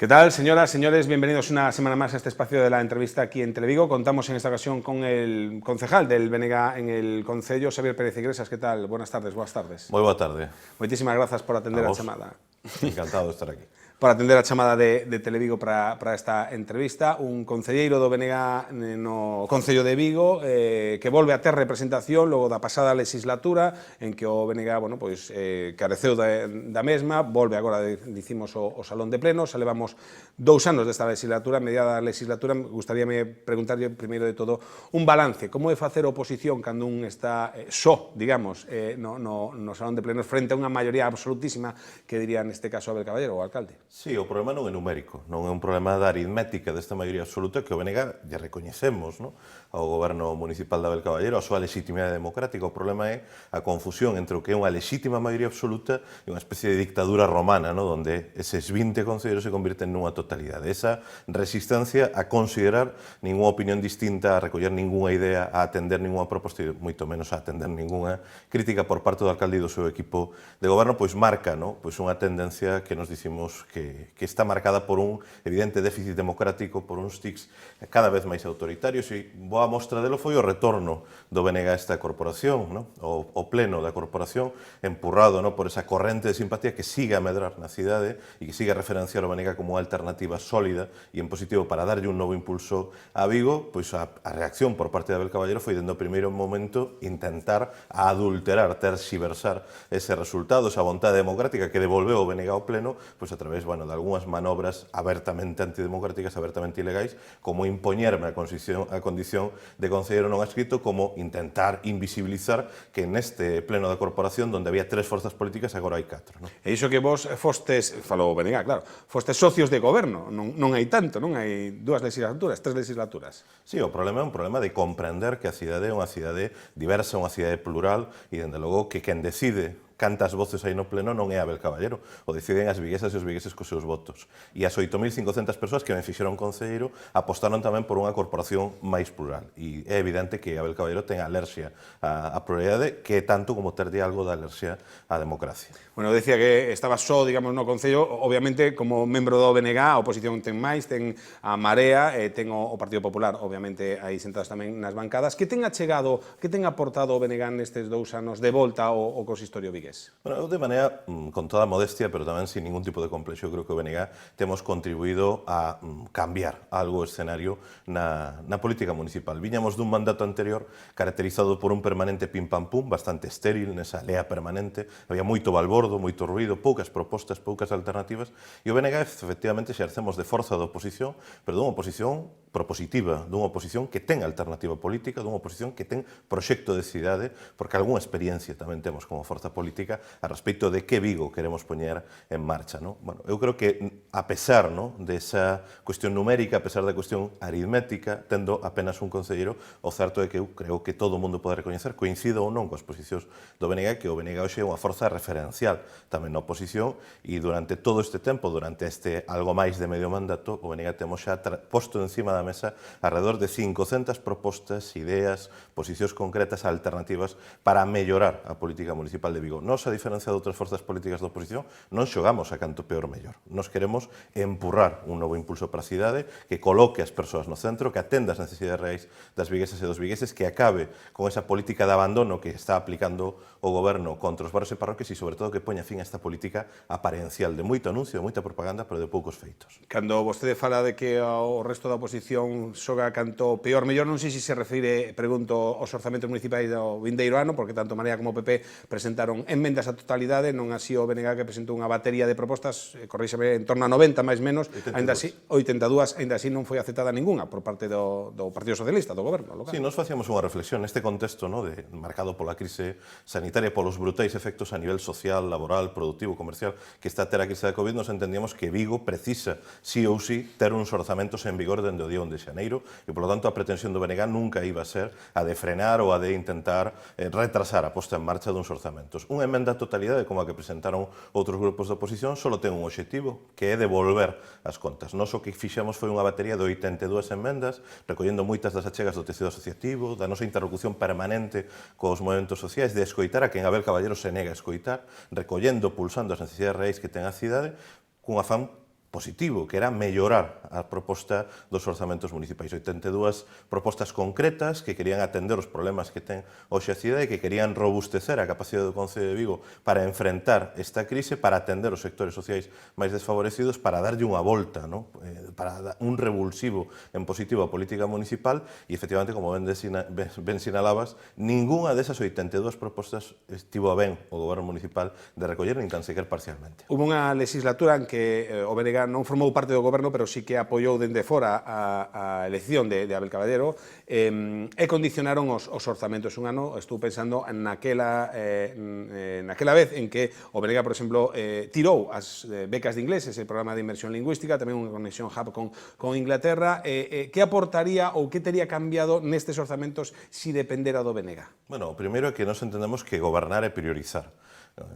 ¿Qué tal, señoras, señores? Bienvenidos una semana más a este espacio de la entrevista aquí en Televigo. Contamos en esta ocasión con el concejal del BNG en el Concello, Xavier Pérez Iglesias. ¿Qué tal? Buenas tardes, boas tardes. Moi boa tarde. Moitísimas grazas por atender a chamada. Encantado de estar aquí. Por atender a chamada de Televigo para esta entrevista. Un concelleiro do BNG no Concello de Vigo que volve a ter representación logo da pasada legislatura en que o BNG, bueno, pois, careceu da mesma, volve agora, dicimos, o Salón de Plenos, xa levamos 2 anos desta legislatura, mediada a legislatura. Gustaríame preguntarlle, primeiro de todo, un balance. Como é facer oposición cando un está só, digamos, no Salón de Plenos frente a unha maioría absolutísima que diría neste caso Abel Caballero, o alcalde? Sí, o problema non é numérico, non é un problema da aritmética desta maioría absoluta que o BNG lle recoñecemos, no? Ao goberno municipal de Abel Caballero, a súa legitimidade democrática. O problema é a confusión entre o que é unha lexítima maioría absoluta e unha especie de dictadura romana, no? Donde eses 20 concelleros se convirten nunha totalidade. Esa resistencia a considerar ninguna opinión distinta, a recoller ninguna idea, a atender ninguna proposta e moito menos a atender ninguna crítica por parte do alcalde e do seu equipo de goberno, pois marca, no? Pois unha tendencia que nos dicimos que está marcada por un evidente déficit democrático, por uns tics cada vez máis autoritarios, e boa mostra delo foi o retorno do BNG a esta corporación, no? O pleno da corporación, empurrado, no? Por esa corrente de simpatía que sigue a medrar na cidade e que sigue a referenciar o BNG como unha alternativa sólida e en positivo para darlle un novo impulso a Vigo. Pois a reacción por parte de Abel Caballero foi, dende o primeiro momento, intentar adulterar, terxiversar ese resultado, esa vontade democrática que devolveu o BNG ao pleno, pois a través, bueno, de algunhas manobras abertamente antidemocráticas, abertamente ilegais, como impoñerme a condición de concellero non adscrito, como intentar invisibilizar que neste pleno da corporación, donde había 3 forzas políticas, agora hai 4. Non? E iso que vos fostes, falou o BNG, claro, fostes socios de goberno, non hai tanto, non hai 2 legislaturas, 3 legislaturas. Sí, o problema é un problema de comprender que a cidade é unha cidade diversa, unha cidade plural, e, dende logo, que quen decide cantas voces hai no pleno non é Abel Caballero, o deciden as viguesas e os vigueses cos seus votos. E as 8.500 persoas que me fixeron concelleiro apostaron tamén por unha corporación máis plural. E é evidente que Abel Caballero ten alerxia á pluralidade, que é tanto como terlle algo de alerxia á democracia. Bueno, decía que estaba só, digamos, no Concello, obviamente, como membro do BNG, a oposición ten máis, ten a Marea, ten o Partido Popular, obviamente, aí sentados tamén nas bancadas. Que ten achegado, que ten aportado o BNG nestes 2 anos de volta ao consistorio vigués? Bueno, eu de maneira, con toda modestia, pero tamén sin ningún tipo de complexo, creo que o BNG temos contribuído a cambiar algo o escenario na política municipal. Viñamos dun mandato anterior caracterizado por un permanente pim-pam-pum, bastante estéril, nesa lea permanente, había moito balbordo, moito ruido, poucas propostas, poucas alternativas, e o BNG, efectivamente, xercemos de forza da oposición, pero dunha oposición propositiva, dunha oposición que ten alternativa política, dunha oposición que ten proxecto de cidade, porque algunha experiencia tamén temos como forza política a respecto de que Vigo queremos poñer en marcha. No? Bueno, eu creo que, a pesar, no, desa cuestión numérica, a pesar da cuestión aritmética, tendo apenas un concelleiro, o certo é que eu creo que todo o mundo pode recoñecer, coincido ou non coas posicións do BNG, que o BNG hoxe é unha forza referencial tamén na oposición, e durante todo este tempo, durante este algo máis de medio mandato, o BNG temos xa posto encima da mesa alrededor de 500 propostas, ideas, posicións concretas, alternativas para mellorar a política municipal de Vigo. Nos, a diferencia de outras forzas políticas da oposición, non xogamos a canto peor mellor. Nos queremos empurrar un novo impulso para a cidade que coloque as persoas no centro, que atenda as necesidades reais das viguesas e dos vigueses, que acabe con esa política de abandono que está aplicando o goberno contra os barrios e parroquias e, sobre todo, que poña fin a esta política aparencial de moito anuncio, de moita propaganda, pero de poucos feitos. Cando vostede fala de que o resto da oposición xoga canto peor mellor, non sei se se refire, pregunto, aos orzamentos municipais do vindeiro ano, porque tanto Marea como o PP presentaron enmendas á totalidade, non así o BNG, que presentou unha batería de propostas, corríxame, en torno a 90 máis menos, 82. Ainda así, 82, ainda así non foi aceptada ninguna por parte do Partido Socialista, do goberno local. Sí, nos facíamos unha reflexión neste contexto, no, marcado pola crise sanitaria, polos brutais efectos a nivel social, laboral, productivo, comercial, que está a ter a crise da Covid. Nos entendíamos que Vigo precisa, sí ou sí, ter uns orzamentos en vigor dende o día 1 de xaneiro, e, polo tanto, a pretensión do BNG nunca iba a ser a de frenar ou a de intentar retrasar a posta en marcha duns orzamentos. Unha emenda a totalidade, como a que presentaron outros grupos da oposición, só ten un obxectivo, que é devolver as contas. Nos, o que fixemos foi unha batería de 82 emendas, recollendo moitas das achegas do tecido asociativo, da nosa interlocución permanente cos movementos sociais, de escoitar a quen Abel Caballero se nega a escoitar, recollendo, pulsando as necesidades reais que ten a cidade, cun afán positivo, que era mellorar a proposta dos orzamentos municipais. 82 propostas concretas que querían atender os problemas que ten hoxe a cidade e que querían robustecer a capacidade do Concello de Vigo para enfrentar esta crise, para atender os sectores sociais máis desfavorecidos, para darlle unha volta, ¿no? Para dar un revulsivo en positivo a política municipal e, efectivamente, como ben sinalabas, ninguna desas 82 propostas estivo a ben o goberno municipal de recoller nin tan sequer parcialmente. Hubo unha legislatura en que o BNG non formou parte do goberno, pero sí que apoiou dende fora a elección de Abel Caballero e condicionaron os orzamentos. Un ano estou pensando naquela vez en que o BNG, por exemplo, tirou as becas de inglés, ese programa de inmersión lingüística, tamén unha conexión hub con Inglaterra. Que aportaría ou que teria cambiado nestes orzamentos si dependera do BNG? Bueno, o primeiro é que nos entendemos que gobernar é priorizar.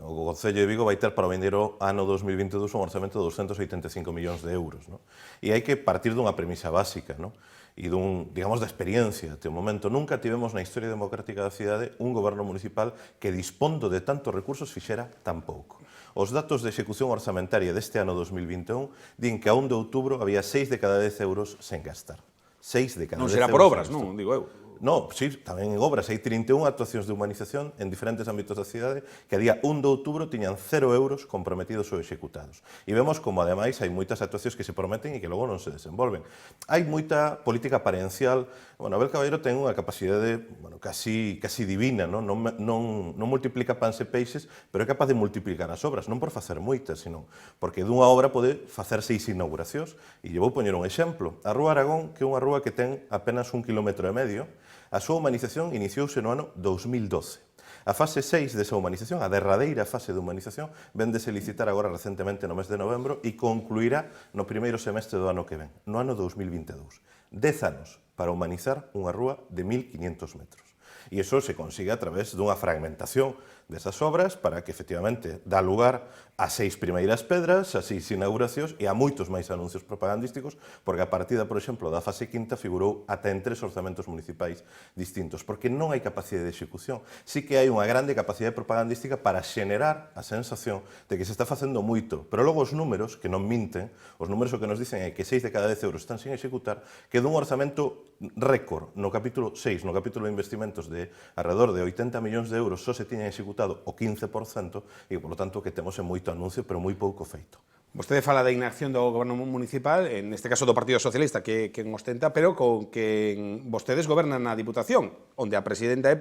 O Concello de Vigo vai ter para o vindeiro ano 2022 un orzamento de 285 millóns de euros, ¿no? E hai que partir dunha premisa básica, ¿no? E digamos, da experiencia. Até o momento nunca tivemos na historia democrática da cidade un goberno municipal que, dispondo de tantos recursos, fixera tan pouco. Os datos de execución orzamentaria deste ano 2021 din que a 1 de outubro había 6 de cada 10 euros sen gastar. 6 de cada 10 euros. Non será por obras, non? Digo eu. No, sí, tamén en obras. Hai 31 actuacións de humanización en diferentes ámbitos da cidade que a día 1 de outubro tiñan 0 euros comprometidos ou executados. E vemos como, ademais, hai moitas actuacións que se prometen e que logo non se desenvolven. Hai moita política parencial. Bueno, Abel Caballero ten unha capacidade casi divina, non multiplica pans e peixes, pero é capaz de multiplicar as obras, non por facer moitas, sino porque dunha obra pode facer 6 inauguracións. E lle vou poñer un exemplo. A Rúa Aragón, que é unha rúa que ten apenas 1,5 km, a súa humanización iniciouse no ano 2012. A fase 6 desa humanización, a derradeira fase de humanización, vendese licitar agora recentemente no mes de novembro e concluirá no primeiro semestre do ano que ven, no ano 2022. 10 anos para humanizar unha rúa de 1.500 metros. E iso se consigue a través dunha fragmentación desas obras para que, efectivamente, dá lugar a 6 primeiras pedras, a 6 inauguracións e a moitos máis anuncios propagandísticos, porque a partida, por exemplo, da fase quinta figurou ata en 3 orzamentos municipais distintos, porque non hai capacidade de execución. Sí que hai unha grande capacidade propagandística para xenerar a sensación de que se está facendo moito, pero logo os números, que non minten, os números o que nos dicen é que 6 de cada 10 euros están sin executar, que dun orzamento récord no capítulo 6, no capítulo de investimentos de alrededor de 80 millóns de euros, só se tiñan executado o 15% e, por lo tanto, que temos é moito anuncio, pero moi pouco feito. Vostede fala da inacción do goberno municipal, en este caso do Partido Socialista, que ostenta, pero con que vostedes gobernan na Diputación, onde a presidenta é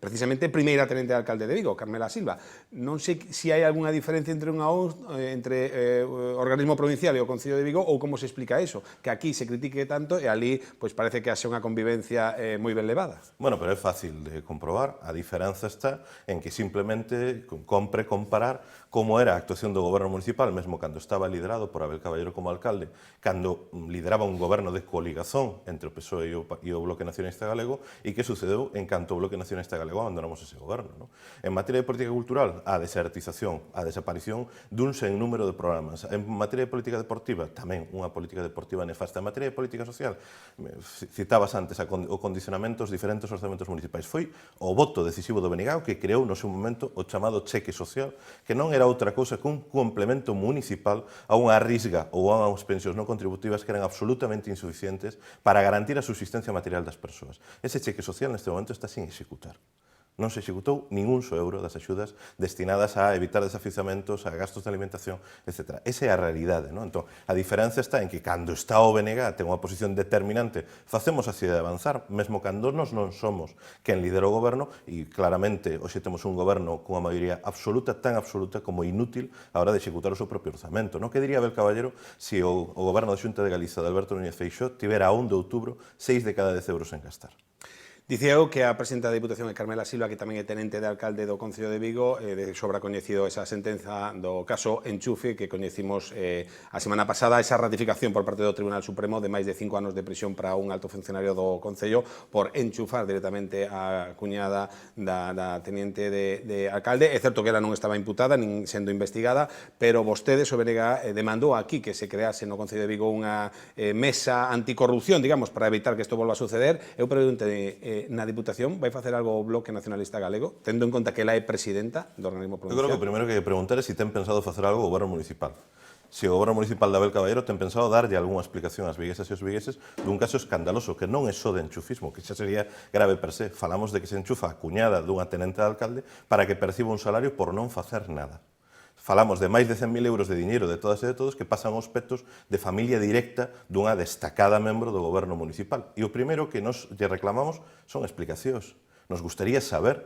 precisamente primeira tenente de alcalde de Vigo, Carmela Silva. Non sei se hai algunha diferencia entre entre o organismo provincial e o Concello de Vigo, ou como se explica eso, que aquí se critique tanto e ali pois parece que haxe unha convivencia moi ben levada. Bueno, pero é fácil de comprobar. A diferenza está en que simplemente compre comparar como era a actuación do goberno municipal, mesmo cando estaba liderado por Abel Caballero como alcalde, cando lideraba un goberno de coligazón entre o PSOE e o Bloque Nacionalista Galego, e que sucedeu en canto o Bloque Nacionalista Galego abandonamos ese goberno, ¿no? En materia de política cultural, a desertización, a desaparición dun sen número de programas. En materia de política deportiva, tamén unha política deportiva nefasta. En materia de política social, citabas antes o condicionamento aos diferentes orzamentos municipais. Foi o voto decisivo do BNG que creou no seu momento o chamado cheque social, que non era outra cousa que un complemento municipal a unha risga ou a unhas pensións non contributivas que eran absolutamente insuficientes para garantir a subsistencia material das persoas. Ese cheque social neste momento está sin executar. Non se executou ningún só euro das axudas destinadas a evitar desafiuzamentos, a gastos de alimentación, etc. Esa é a realidade, non? Entón, a diferenza está en que cando está o BNG ten unha posición determinante, facemos a cidade avanzar, mesmo cando nos non somos quen lidera o goberno, e claramente hoxe temos un goberno cunha maioría absoluta, tan absoluta como inútil a hora de executar o seu propio orzamento. Non? Que diría Abel Caballero se o goberno da Xunta de Galiza de Alberto Núñez Feixóo tivera a 1 de outubro 6 de cada 10 euros en gastar? Dicía eu que a presidenta da Diputación é Carmela Silva, que tamén é tenente de alcalde do Concello de Vigo, de sobra coñecido esa sentenza do caso Enchufe que coñecimos a semana pasada, esa ratificación por parte do Tribunal Supremo de máis de 5 anos de prisión para un alto funcionario do Concello por enchufar directamente a cuñada da teniente de alcalde. É certo que ela non estaba imputada nin sendo investigada, pero vostedes, o BNG, demandou aquí que se crease no Concello de Vigo unha mesa anticorrupción, digamos, para evitar que isto volva a suceder. Eu pregunto na Diputación vai facer algo o Bloque Nacionalista Galego, tendo en conta que ela é presidenta do organismo provincial? Eu creo que o primeiro que hai que preguntar é se ten pensado facer algo o goberno municipal. se o Goberno Municipal de Abel Caballero ten pensado darlle algunha explicación ás viguesas e aos vigueses dun caso escandaloso, que non é só de enchufismo, que xa sería grave per se. Falamos de que se enchufa a cuñada dunha tenente de alcalde para que perciba un salario por non facer nada. Falamos de máis de 100.000 euros de diñeiro de todas e de todos que pasan aos petos de familia directa dunha destacada membro do Goberno Municipal. E o primeiro que nos lle reclamamos son explicacións. Nos gustaría saber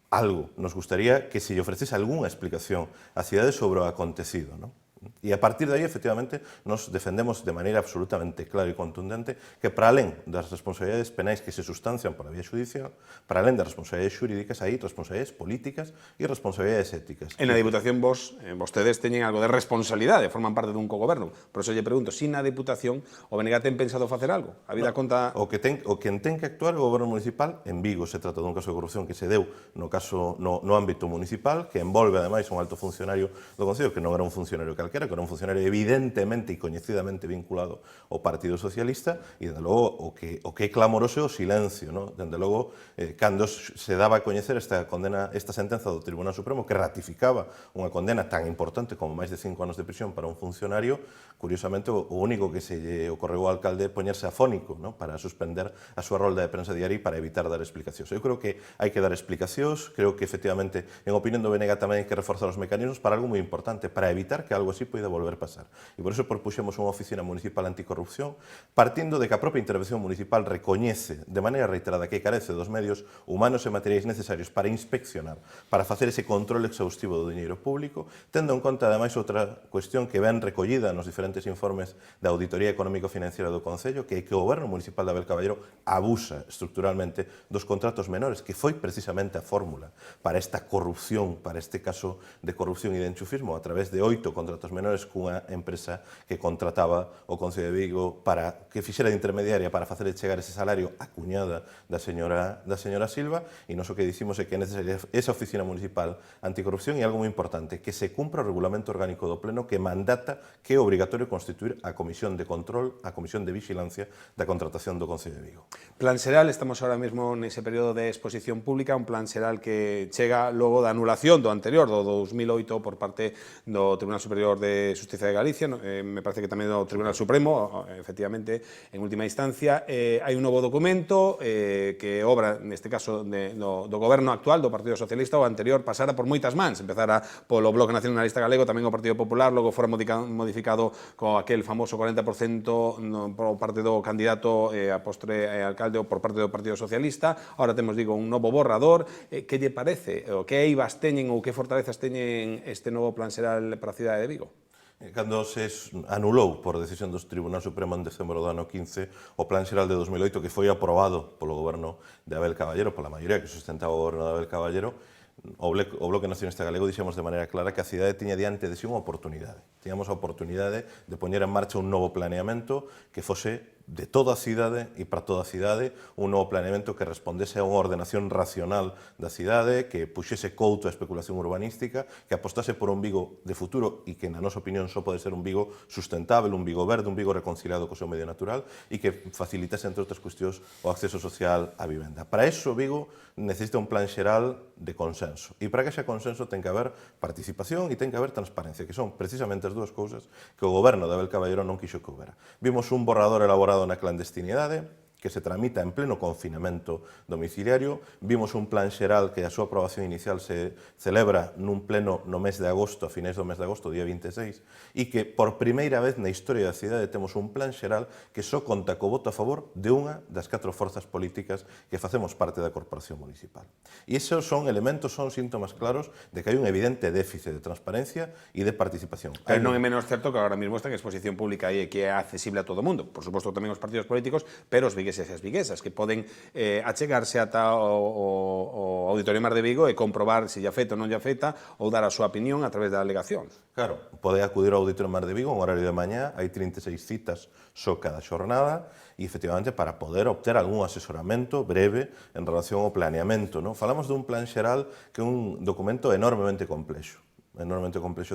algo, nos gustaría que se lle ofrecese algunha explicación á cidade sobre o acontecido, non? E a partir de aí, efectivamente, nos defendemos de maneira absolutamente clara e contundente que para alén das responsabilidades penais que se sustancian pola vía judicial, para alén das responsabilidades xurídicas, hai responsabilidades políticas e responsabilidades éticas. En a Diputación vostedes teñen algo de responsabilidade, forman parte dun cogoberno. Por eso lle pregunto, si na Diputación o BNG ten pensado facer algo? A vida conta... O quen ten que actuar é o Goberno Municipal. En Vigo se trata dun caso de corrupción que se deu no ámbito municipal, que envolve, ademais, un alto funcionario do Concello, que non era un funcionario calquera, que era un funcionario evidentemente e coñecidamente vinculado ao Partido Socialista, e, dende logo, o que é clamoroso é o silencio, non? Dende logo, cando se daba a coñecer esta sentenza do Tribunal Supremo que ratificaba unha condena tan importante como máis de 5 anos de prisión para un funcionario, curiosamente, o único que se lle ocorreu ao alcalde é poñerse afónico, non? Para suspender a súa rolda de prensa diaria e para evitar dar explicacións. Eu creo que hai que dar explicacións, creo que, efectivamente, en opinión do BNG tamén hai que reforzar os mecanismos para algo moi importante, para evitar que algo así poida volver pasar. E por iso propuxemos unha oficina municipal anticorrupción, partindo de que a propia intervención municipal recoñece de maneira reiterada que carece dos medios humanos e materiais necesarios para inspeccionar, para facer ese control exhaustivo do diñeiro público, tendo en conta, ademais, outra cuestión que ven recollida nos diferentes informes da Auditoría Económico-Financiera do Concello, que é que o Goberno Municipal de Abel Caballero abusa estructuralmente dos contratos menores, que foi precisamente a fórmula para esta corrupción, para este caso de corrupción e de enchufismo, a través de 8 contratos menores cunha empresa que contrataba o Concello de Vigo para que fixera de intermediaria para facer chegar ese salario á cuñada da señora Silva, e nos o que dicimos é que é necesaria esa oficina municipal anticorrupción e algo moi importante, que se cumpra o regulamento orgánico do Pleno que mandata que é obrigatorio constituir a comisión de control, a comisión de vigilancia da contratación do Concello de Vigo. Plan Xeral, estamos ahora mesmo nese período de exposición pública, un plan xeral que chega logo da anulación do anterior, do 2008, por parte do Tribunal Superior de Xustiza de Galicia, me parece que tamén do Tribunal Supremo, efectivamente, en última instancia. Hai un novo documento que obra, neste caso, do goberno actual, do Partido Socialista. O anterior pasara por moitas mans, empezara polo Bloque Nacionalista Galego, tamén o Partido Popular, logo fora modificado co aquel famoso 40% por parte do candidato a postre alcalde ou por parte do Partido Socialista. Ahora temos, digo, un novo borrador. Que lle parece? O que eivas teñen ou que fortalezas teñen este novo plan xeral para a cidade de Vigo? Cando se anulou por decisión do Tribunal Supremo en decembro do ano 15 o Plan Xeral de 2008 que foi aprobado polo goberno de Abel Caballero, pola maioría que sustentaba o goberno de Abel Caballero, o Bloque Nacionalista Galego dixemos de maneira clara que a cidade tiña diante de si unha oportunidade. Tiñamos a oportunidade de poñer en marcha un novo planeamento que fose de toda a cidade e para toda a cidade, un novo planeamento que respondese a unha ordenación racional da cidade, que puxese couto a especulación urbanística, que apostase por un Vigo de futuro e que, na nosa opinión, só pode ser un Vigo sustentable, un Vigo verde, un Vigo reconciliado co seu medio natural e que facilitase, entre outras cuestións, o acceso social á vivenda. Para iso, Vigo necesita un plan xeral de consenso. E para que xa consenso ten que haber participación e ten que haber transparencia, que son precisamente as dúas cousas que o goberno de Abel Caballero non quixo que houbera. Vimos un borrador elaborado na clandestinidade, que se tramita en pleno confinamento domiciliario. Vimos un plan xeral que a súa aprobación inicial se celebra nun pleno no mes de agosto, a finais do mes de agosto, día 26, e que por primeira vez na historia da cidade temos un plan xeral que só conta co voto a favor de unha das 4 forzas políticas que facemos parte da Corporación Municipal. E esos son elementos, son síntomas claros de que hai un evidente déficit de transparencia e de participación. Pero non é menos certo que agora mesmo está en exposición pública e que é accesible a todo o mundo. Por suposto, tamén os partidos políticos, pero os vigueses e as viguesas, que poden achegarse ata o Auditorio Mar de Vigo e comprobar se lle afecta ou non lle afecta ou dar a súa opinión a través da alegación. Claro, pode acudir ao Auditorio Mar de Vigo en horario de mañá, hai 36 citas só cada xornada, e efectivamente para poder obter algún asesoramento breve en relación ao planeamento. Falamos dun plan xeral que é un documento enormemente complexo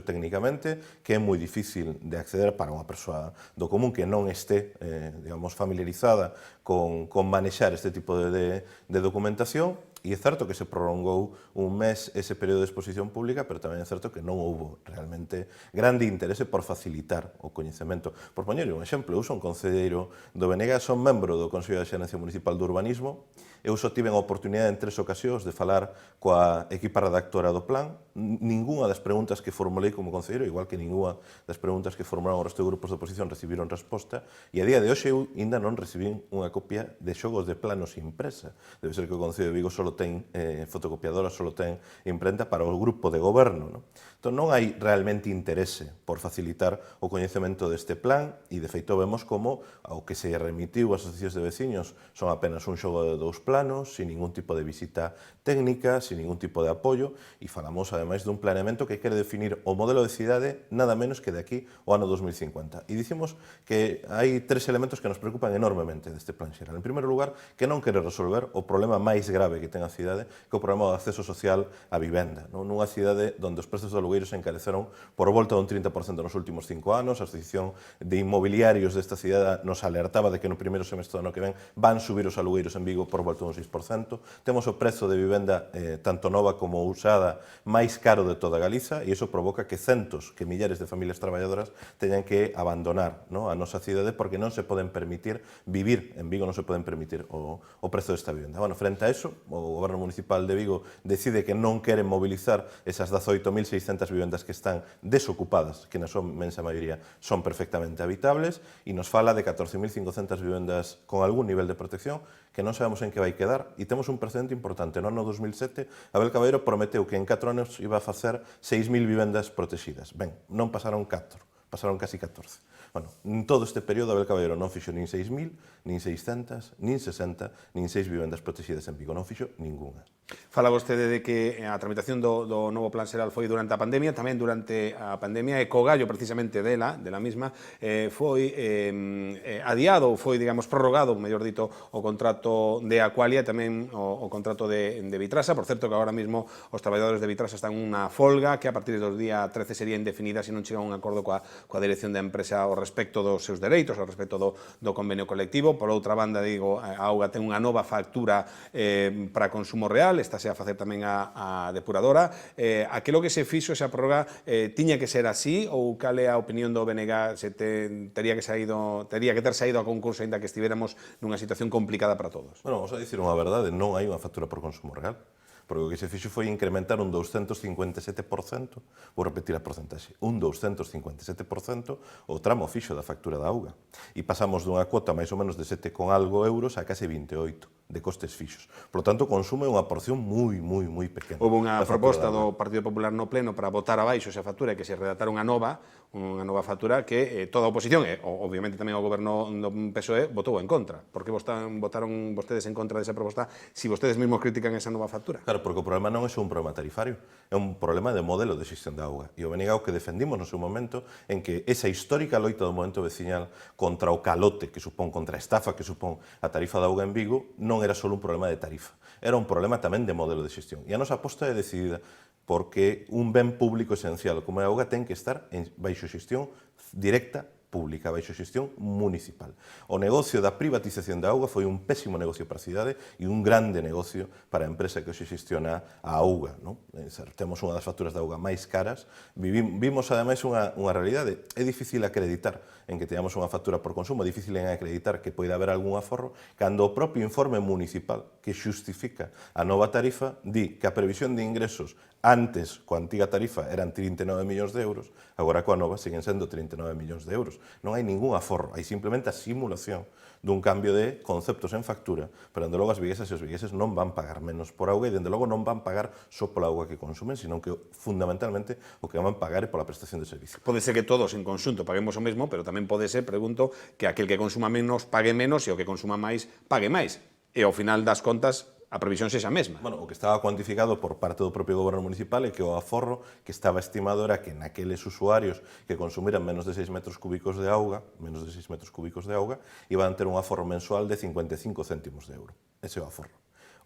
técnicamente, que é moi difícil de acceder para unha persoa do común que non este, digamos, familiarizada con manexar este tipo de documentación, E é certo que se prolongou un mes ese período de exposición pública, pero tamén é certo que non houbo realmente grande interese por facilitar o coñecemento. Por poñer un exemplo, eu son concelleiro do BNG, son membro do Consello de Xerencia Municipal de Urbanismo, eu só tiven a oportunidade en 3 ocasións de falar coa equipa redactora do plan. Ninguna das preguntas que formulei como concelleiro, igual que ninguna das preguntas que formularon os resto de grupos de oposición recibiron resposta, e a día de hoxe eu ainda non recibín unha copia de xogos de planos impresa. Debe ser que o Concello de Vigo só ten fotocopiadora, só ten imprenta para o grupo de goberno. Non? Entón non hai realmente interese por facilitar o coñecemento deste plan e de feito vemos como ao que se remitiu as asociacións de veciños son apenas un xogo de 2 planos, sin ningún tipo de visita técnica, sin ningún tipo de apoio e falamos ademais dun planeamento que quere definir o modelo de cidade nada menos que de aquí ao ano 2050. E dicimos que hai 3 elementos que nos preocupan enormemente deste plan xeral. En primeiro lugar, que non quere resolver o problema máis grave que ten a cidade, que é o problema do acceso social á vivenda. Non? Nunha cidade onde os prezos de alugueiros se encareceron por volta dun 30% nos últimos 5 anos, a Asociación de Inmobiliarios desta cidade nos alertaba de que no primeiro semestre do ano que ven van subir os alugueiros en Vigo por volta dun 6%. Temos o prezo de vivenda tanto nova como usada máis caro de toda Galiza e iso provoca que centos, que millares de familias traballadoras teñan que abandonar, non, a nosa cidade porque non se poden permitir vivir en Vigo, non se poden permitir o prezo desta vivenda. Bueno, frente a eso, o Goberno Municipal de Vigo decide que non queren mobilizar esas 18.600 vivendas que están desocupadas, que na súa mensa maioría son perfectamente habitables, e nos fala de 14.500 vivendas con algún nivel de protección que non sabemos en que vai quedar, e temos un precedente importante. No ano 2007, Abel Caballero prometeu que en 4 anos iba a facer 6.000 vivendas protegidas. Ben, non pasaron 4, pasaron casi 14. Bueno, en todo este período Abel Caballero non fixo nin 6.000, nin 600, nin 60, nin 6 vivendas protegidas en Vigo, non fixo ninguna. Fala vostede de que a tramitación do novo plan xeral foi durante a pandemia, tamén durante a pandemia, e co gallo precisamente dela mesma, foi adiado, ou foi, digamos, prorrogado, mellor dito, o contrato de Aqualia, tamén o contrato de Vitrasa. Por certo, que agora mesmo os traballadores de Vitrasa están unha folga que a partir dos día 13 sería indefinida se non chega a un acordo coa dirección da empresa ao respecto dos seus dereitos, ao respecto do convenio colectivo. Por outra banda, digo, a Auga ten unha nova factura para consumo real, estáse a facer tamén a depuradora. Aquilo que se fixo, esa prórroga, tiña que ser así, ou cal é a opinión do BNG, se tería que ter saído a concurso aínda que estiveramos nunha situación complicada para todos? Bueno, vamos a dicir unha verdade, non hai unha factura por consumo real. Porque o que se fixo foi incrementar un 257%, vou repetir a porcentaxe, un 257% o tramo fixo da factura da auga. E pasamos dunha cuota máis ou menos de 7 con algo euros a case 28 de costes fixos. Por lo tanto, consume unha porción moi pequena. Houve unha proposta do Partido Popular no Pleno para votar abaixo esa factura e que se redactara unha nova factura que toda a oposición, e obviamente tamén o goberno do PSOE, votou en contra. Por que votaron vostedes en contra desa proposta se vostedes mesmos critican esa nova factura? Claro, porque o problema non é só un problema tarifario, é un problema de modelo de xestión da auga. E o BNG o que defendimos no seu momento en que esa histórica loita do movimento veciñal contra o calote que supón, contra a estafa que supón a tarifa da auga en Vigo, non era só un problema de tarifa, era un problema tamén de modelo de xestión. E a nosa aposta é decidida porque un ben público esencial como a auga ten que estar baixo xestión directa pública, baixo xestión municipal. O negocio da privatización da auga foi un pésimo negocio para a cidade e un grande negocio para a empresa que hoxe xestiona a auga. Non? Temos unha das facturas da auga máis caras. Vimos, ademais, unha realidade. É difícil acreditar en que teñamos unha factura por consumo, é difícil en acreditar que poida haber algún aforro, cando o propio informe municipal que xustifica a nova tarifa di que a previsión de ingresos antes, coa antiga tarifa, eran 39 millóns de euros, agora coa nova siguen sendo 39 millóns de euros. Non hai ningún aforro, hai simplemente a simulación dun cambio de conceptos en factura, pero, dende logo, as viguesas e os vigueses non van pagar menos por auga e, dende logo, non van pagar só pola auga que consumen, sino que, fundamentalmente, o que van pagar é pola prestación de servicio. Pode ser que todos en conxunto paguemos o mesmo, pero tamén pode ser, pregunto, que aquel que consuma menos pague menos e o que consuma máis pague máis. E ao final das contas, a previsión sexa a mesma. Bueno, o que estaba cuantificado por parte do propio goberno municipal é que o aforro que estaba estimado era que naqueles usuarios que consumiran menos de 6 metros cúbicos de auga, iban ter un aforro mensual de 55 céntimos de euro. Ese é o aforro.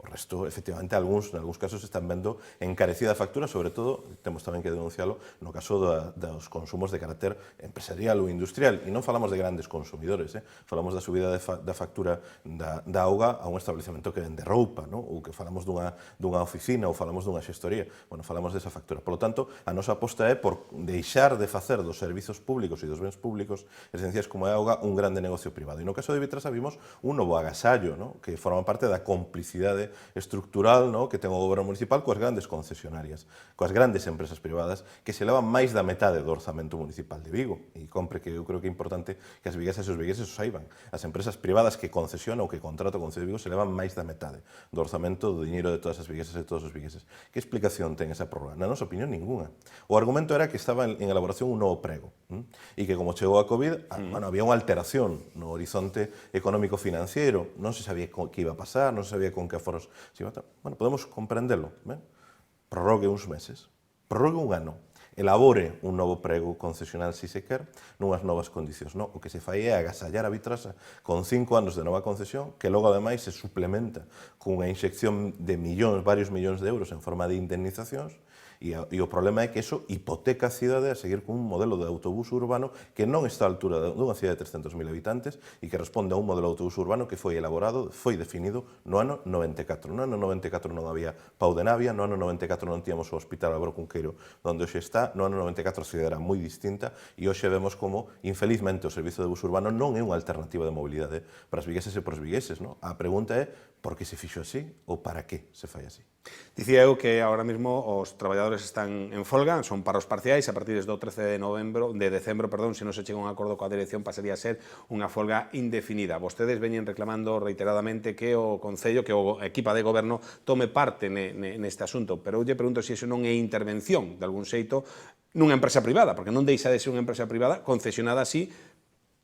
O resto, efectivamente, algúns casos están vendo encarecida a factura, sobre todo, temos tamén que denuncialo, no caso dos consumos de carácter empresarial ou industrial. E non falamos de grandes consumidores, falamos da subida da factura da auga a un establecemento que vende roupa, non? Ou que falamos dunha oficina ou falamos dunha xestoría. Bueno, falamos desa factura. Por lo tanto, a nosa aposta é por deixar de facer dos servizos públicos e dos bens públicos esenciais como é a auga un grande negocio privado. E no caso de Vitrasa vimos un novo agasallo, non? Que forma parte da complicidade estructural, non? Que ten o goberno municipal coas grandes concesionarias, coas grandes empresas privadas que se levan máis da metade do orzamento municipal de Vigo. E compre que eu creo que é importante que as viguesas e os vigueses o saiban. As empresas privadas que concesionan ou que contrata o Concello de Vigo se levan máis da metade do orzamento do diñeiro de todas as viguesas e todos os vigueses. Que explicación ten esa prórroga? Na nosa opinión, ninguna. O argumento era que estaba en elaboración un novo prego e que como chegou a COVID, bueno, había unha alteración no horizonte económico-financiero, non se sabía que iba a pasar, non se sabía con que aforos se iba a... Bueno, podemos comprendelo, ben? Prorrogue uns meses, prorrogue un ano, elabore un novo prego concesional se se quer, nunhas novas condicións. No, o que se fai é agasallar a Vitrasa con 5 anos de nova concesión, que logo ademais se suplementa cunha inxección de varios millóns de euros en forma de indemnizacións, e o problema é que iso hipoteca a cidade a seguir cun modelo de autobús urbano que non está a altura dunha cidade de 300.000 habitantes e que responde a un modelo de autobús urbano que foi elaborado, foi definido no ano 94. No ano 94 non había Pau de Navia, no ano 94 non tíamos o Hospital Álvaro Cunqueiro onde hoxe está, no ano 94 a cidade era moi distinta e hoxe vemos como, infelizmente, o servizo de bus urbano non é unha alternativa de mobilidade para as vigueses e para os vigueses. No? A pregunta é por que se fixo así ou para que se fai así. Dicía eu que ahora mismo os traballadores están en folga, son paros parciais, a partir do 13 de decembro, se non se chega a un acordo coa dirección, pasaría a ser unha folga indefinida. Vostedes veñen reclamando reiteradamente que o Concello, que o equipa de goberno tome parte neste asunto, pero eu lle pregunto se iso non é intervención, de algún xeito, nunha empresa privada, porque non deixa de ser unha empresa privada, concesionada así,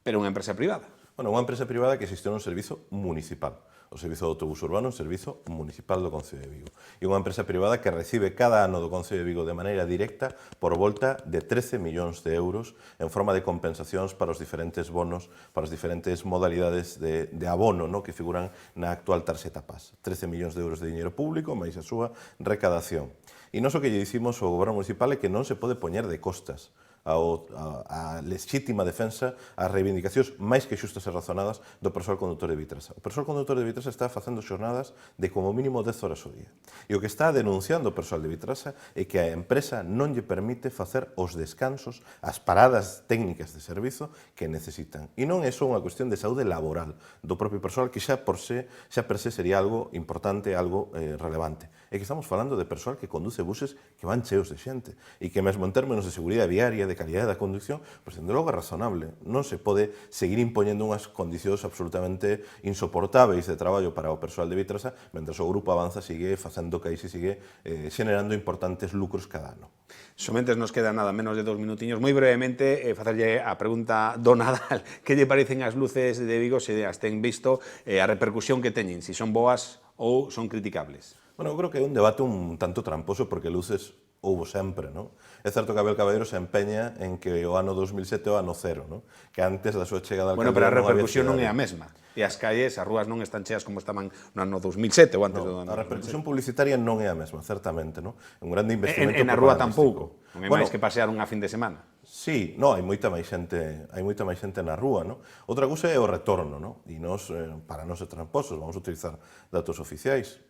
pero unha empresa privada. Bueno, unha empresa privada que xestiona un servizo municipal. O servizo de autobús urbano é un servizo municipal do Concello de Vigo. E unha empresa privada que recibe cada ano do Concello de Vigo de maneira directa por volta de 13 millóns de euros en forma de compensacións para os diferentes bonos, para as diferentes modalidades de abono que figuran na actual tarxeta PAS. 13 millóns de euros de dinheiro público máis a súa recadación. E nós o que lle dicimos ao goberno municipal é que non se pode poñer de costas a lexítima defensa as reivindicacións máis que xustas e razonadas do persoal conductor de Vitrasa. O persoal conductor de Vitrasa está facendo xornadas de como mínimo 10 horas ao día. E o que está denunciando o persoal de Vitrasa é que a empresa non lle permite facer os descansos, as paradas técnicas de servizo que necesitan. E non é só unha cuestión de saúde laboral do propio persoal que xa per se sería algo importante, algo relevante. É que estamos falando de persoal que conduce buses que van cheos de xente e que mesmo en términos de seguridade viaria, de calidade da conducción, pois, dende logo é razonable. Non se pode seguir impoñendo unhas condicións absolutamente insoportáveis de traballo para o persoal de Vitrasa, mentre o grupo avanza, sigue facendo caís e sigue xenerando importantes lucros cada ano. Somente nos queda nada, menos de 2 minutiños. Moi brevemente, facerlle a pregunta do Nadal. Que lle parecen as luces de Vigo, se as ten visto, a repercusión que teñen, se son boas ou son criticables? Bueno, eu creo que é un debate un tanto tramposo, porque luces houbo sempre, non? É certo que Abel Caballero se empeña en que o ano 2007 é o ano cero, non? Que antes da súa chegada al Bueno, pero a repercusión non é a mesma. E as calles, as rúas non están cheas como estaban no ano 2007 ou antes do ano 2007. A repercusión publicitaria non é a mesma, certamente, non? Un grande investimento en a rúa tampouco. Non é máis que pasear unha fin de semana. Sí, hai moita máis xente na rúa, non? Outra cousa é o retorno, non? E nós, para non ser tramposos, vamos a utilizar datos oficiais.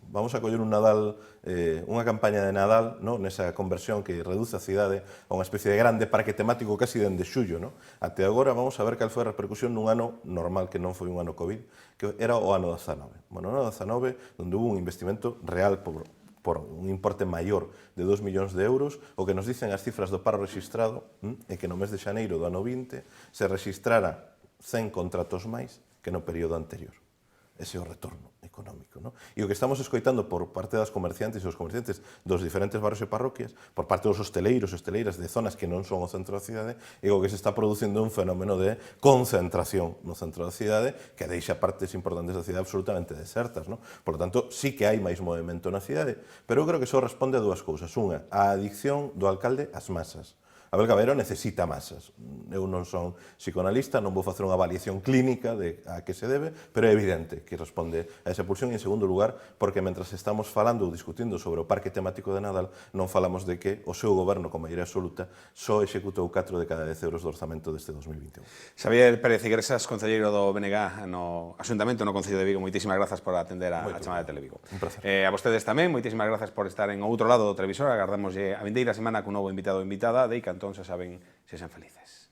Vamos a coller un Nadal, unha campaña de Nadal, non? Nesa conversión que reduce a cidade a unha especie de grande parque temático casi dende xullo, non? Até agora vamos a ver cal foi a repercusión nun ano normal que non foi un ano COVID, que era o ano 19. Bueno, o ano 19, onde hubo un investimento real por un importe maior de 2 millóns de euros, o que nos dicen as cifras do paro rexistrado é que no mes de xaneiro do ano 20 se rexistrara 100 contratos máis que no período anterior. Ese é o retorno económico, non? E o que estamos escoitando por parte das comerciantes e os comerciantes dos diferentes barrios e parroquias, por parte dos hosteleiros e hosteleiras de zonas que non son o centro da cidade, é o que se está producindo un fenómeno de concentración no centro da cidade que deixa partes importantes da cidade absolutamente desertas, non? Por lo tanto, sí que hai máis movimento na cidade, pero eu creo que só responde a dúas cousas. Unha, a adicción do alcalde ás masas. Abel Caballero necesita masas. Eu non son psicoanalista, non vou facer unha avaliación clínica de a que se debe, pero é evidente que responde a esa pulsión. E, en segundo lugar, porque mentras estamos falando ou discutindo sobre o parque temático de Nadal, non falamos de que o seu goberno, con maioría absoluta, só executou 4 de cada 10 euros do orzamento deste 2021. Xavier Pérez Iglesias, concelleiro do BNG no Asuntamento no Concello de Vigo, moitísimas grazas por atender a chamada de Televigo. Un placer. A vostedes tamén, moitísimas grazas por estar en outro lado do televisor. Agardamos a vindeira semana con un novo invitado ou invitada. Deica, entón, xa saben, sexan felices.